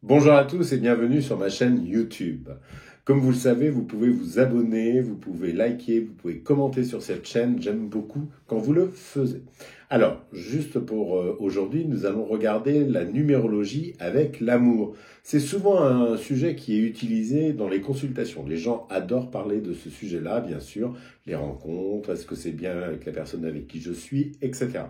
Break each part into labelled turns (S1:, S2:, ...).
S1: Bonjour à tous et bienvenue sur ma chaîne YouTube. Comme vous le savez, vous pouvez vous abonner, vous pouvez liker, vous pouvez commenter sur cette chaîne. J'aime beaucoup quand vous le faites. Alors, juste pour aujourd'hui, nous allons regarder la numérologie avec l'amour. C'est souvent un sujet qui est utilisé dans les consultations. Les gens adorent parler de ce sujet-là, bien sûr. Les rencontres, est-ce que c'est bien avec la personne avec qui je suis, etc.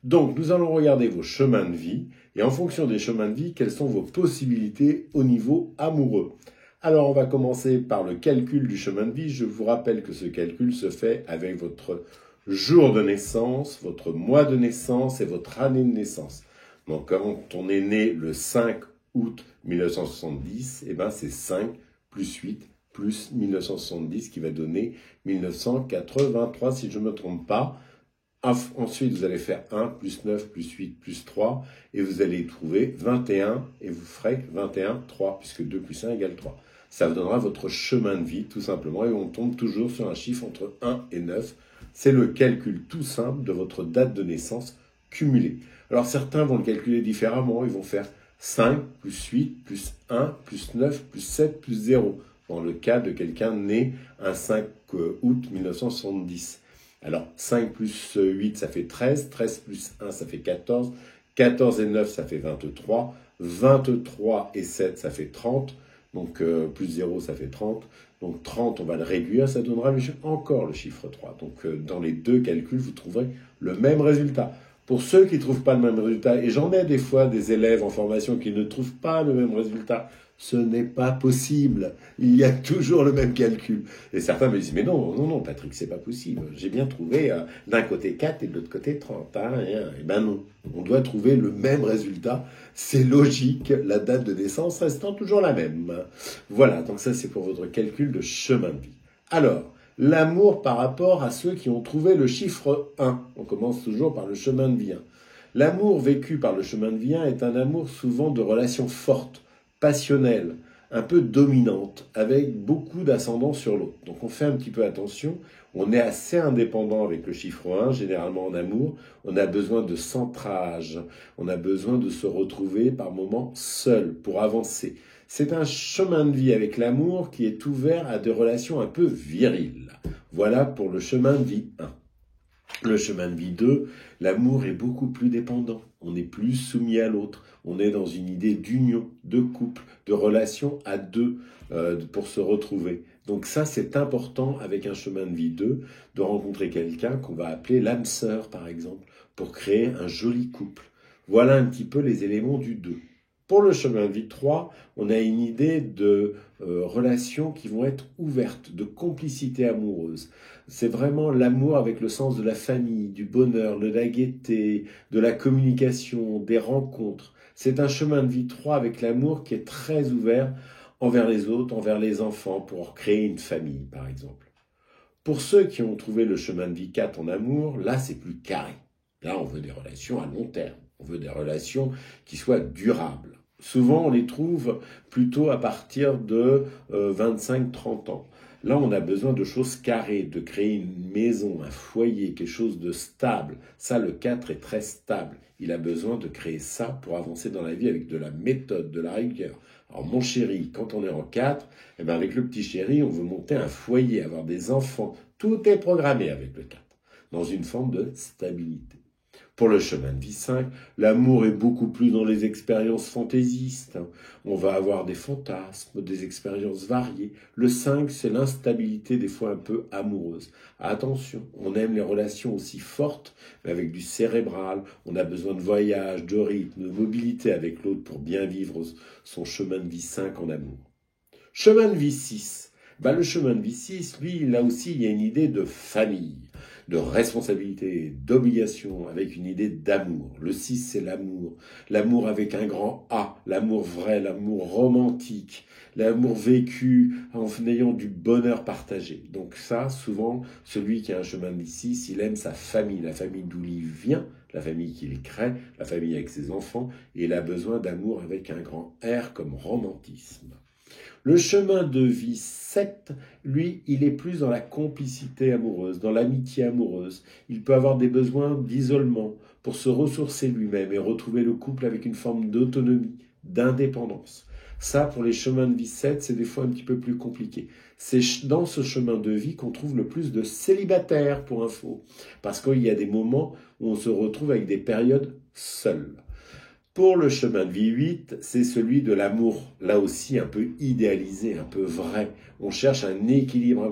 S1: Donc, nous allons regarder vos chemins de vie et en fonction des chemins de vie, quelles sont vos possibilités au niveau amoureux. Alors, on va commencer par le calcul du chemin de vie. Je vous rappelle que ce calcul se fait avec votre jour de naissance, votre mois de naissance et votre année de naissance. Donc, quand on est né le 5 août 1970, eh ben, c'est 5 plus 8 plus 1970 qui va donner 1983, si je ne me trompe pas. Ensuite, vous allez faire 1 plus 9 plus 8 plus 3 et vous allez trouver 21 et vous ferez 21, 3 puisque 2 plus 1 égale 3. Ça vous donnera votre chemin de vie tout simplement et on tombe toujours sur un chiffre entre 1 et 9. C'est le calcul tout simple de votre date de naissance cumulée. Alors certains vont le calculer différemment, ils vont faire 5 plus 8 plus 1 plus 9 plus 7 plus 0 dans le cas de quelqu'un né un 5 août 1970. Alors, 5 plus 8, ça fait 13. 13 plus 1, ça fait 14. 14 et 9, ça fait 23. 23 et 7, ça fait 30. Donc, plus 0, ça fait 30. Donc, 30, on va le réduire, ça donnera encore le chiffre 3. Donc, dans les deux calculs, vous trouverez le même résultat. Pour ceux qui ne trouvent pas le même résultat, et j'en ai des fois des élèves en formation qui ne trouvent pas le même résultat, ce n'est pas possible. Il y a toujours le même calcul. Et certains me disent, mais non, non, non, Patrick, c'est pas possible. J'ai bien trouvé d'un côté 4 et de l'autre côté 30. Hein, et ben non, on doit trouver le même résultat. C'est logique, la date de naissance restant toujours la même. Voilà, donc ça c'est pour votre calcul de chemin de vie. Alors, l'amour par rapport à ceux qui ont trouvé le chiffre 1. On commence toujours par le chemin de vie 1. L'amour vécu par le chemin de vie 1 est un amour souvent de relations fortes, passionnelle, un peu dominante, avec beaucoup d'ascendant sur l'autre. Donc on fait un petit peu attention, on est assez indépendant avec le chiffre 1, généralement en amour, on a besoin de centrage, on a besoin de se retrouver par moments seul pour avancer. C'est un chemin de vie avec l'amour qui est ouvert à des relations un peu viriles. Voilà pour le chemin de vie 1. Le chemin de vie 2, l'amour est beaucoup plus dépendant. On est plus soumis à l'autre. On est dans une idée d'union, de couple, de relation à deux pour se retrouver. Donc ça, c'est important avec un chemin de vie 2, de rencontrer quelqu'un qu'on va appeler l'âme sœur, par exemple, pour créer un joli couple. Voilà un petit peu les éléments du 2. Pour le chemin de vie 3, on a une idée de relations qui vont être ouvertes, de complicité amoureuse. C'est vraiment l'amour avec le sens de la famille, du bonheur, de la gaieté, de la communication, des rencontres. C'est un chemin de vie 3 avec l'amour qui est très ouvert envers les autres, envers les enfants, pour créer une famille, par exemple. Pour ceux qui ont trouvé le chemin de vie 4 en amour, là, c'est plus carré. Là, on veut des relations à long terme. On veut des relations qui soient durables. Souvent, on les trouve plutôt à partir de 25-30 ans. Là, on a besoin de choses carrées, de créer une maison, un foyer, quelque chose de stable. Ça, le 4 est très stable. Il a besoin de créer ça pour avancer dans la vie avec de la méthode, de la rigueur. Alors, mon chéri, quand on est en 4, eh ben avec le petit chéri, on veut monter un foyer, avoir des enfants. Tout est programmé avec le 4, dans une forme de stabilité. Pour le chemin de vie 5, l'amour est beaucoup plus dans les expériences fantaisistes. On va avoir des fantasmes, des expériences variées. Le 5, c'est l'instabilité des fois un peu amoureuse. Attention, on aime les relations aussi fortes, mais avec du cérébral. On a besoin de voyage, de rythme, de mobilité avec l'autre pour bien vivre son chemin de vie 5 en amour. Chemin de vie 6. Le chemin de vie 6, lui, là aussi, il y a une idée de famille, de responsabilité, d'obligation, avec une idée d'amour. Le 6, c'est l'amour. L'amour avec un grand A, l'amour vrai, l'amour romantique, l'amour vécu en ayant du bonheur partagé. Donc ça, souvent, celui qui a un chemin de vie 6, il aime sa famille, la famille d'où il vient, la famille qu'il crée, la famille avec ses enfants, et il a besoin d'amour avec un grand R comme romantisme. Le chemin de vie 7, lui, il est plus dans la complicité amoureuse, dans l'amitié amoureuse. Il peut avoir des besoins d'isolement pour se ressourcer lui-même et retrouver le couple avec une forme d'autonomie, d'indépendance. Ça, pour les chemins de vie 7, c'est des fois un petit peu plus compliqué. C'est dans ce chemin de vie qu'on trouve le plus de célibataires, pour info. Parce qu'il y a des moments où on se retrouve avec des périodes seules. Pour le chemin de vie 8, c'est celui de l'amour, là aussi un peu idéalisé, un peu vrai. On cherche un équilibre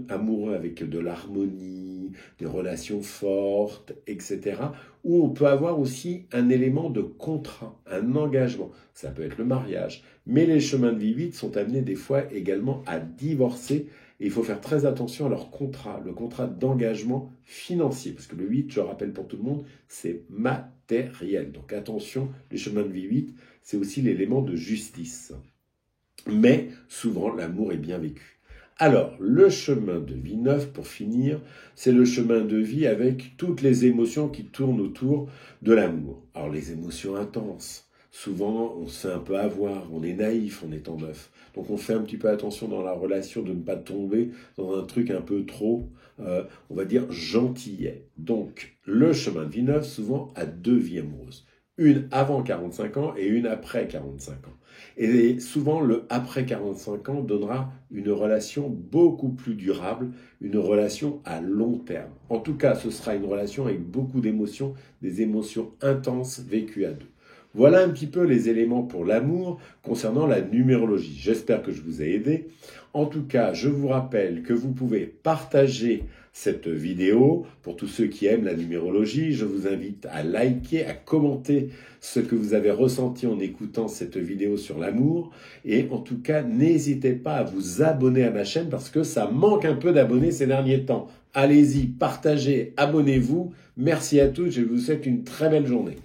S1: amoureux avec de l'harmonie, des relations fortes, etc. Où on peut avoir aussi un élément de contrat, un engagement. Ça peut être le mariage. Mais les chemins de vie 8 sont amenés des fois également à divorcer. Et il faut faire très attention à leur contrat, le contrat d'engagement financier. Parce que le 8, je rappelle pour tout le monde, c'est matériel. Donc attention, les chemins de vie 8, c'est aussi l'élément de justice. Mais souvent, l'amour est bien vécu. Alors, le chemin de vie 9, pour finir, c'est le chemin de vie avec toutes les émotions qui tournent autour de l'amour. Alors, les émotions intenses. Souvent, on se fait un peu avoir, on est naïf en étant neuf. Donc, on fait un petit peu attention dans la relation de ne pas tomber dans un truc un peu trop, on va dire, gentillet. Donc, le chemin de vie 9, souvent, a deux vies amoureuses. Une avant 45 ans et une après 45 ans. Et souvent, le après 45 ans donnera une relation beaucoup plus durable, une relation à long terme. En tout cas, ce sera une relation avec beaucoup d'émotions, des émotions intenses vécues à deux. Voilà un petit peu les éléments pour l'amour concernant la numérologie. J'espère que je vous ai aidé. En tout cas, je vous rappelle que vous pouvez partager cette vidéo pour tous ceux qui aiment la numérologie. Je vous invite à liker, à commenter ce que vous avez ressenti en écoutant cette vidéo sur l'amour. Et en tout cas, n'hésitez pas à vous abonner à ma chaîne parce que ça manque un peu d'abonnés ces derniers temps. Allez-y, partagez, abonnez-vous. Merci à tous, je vous souhaite une très belle journée.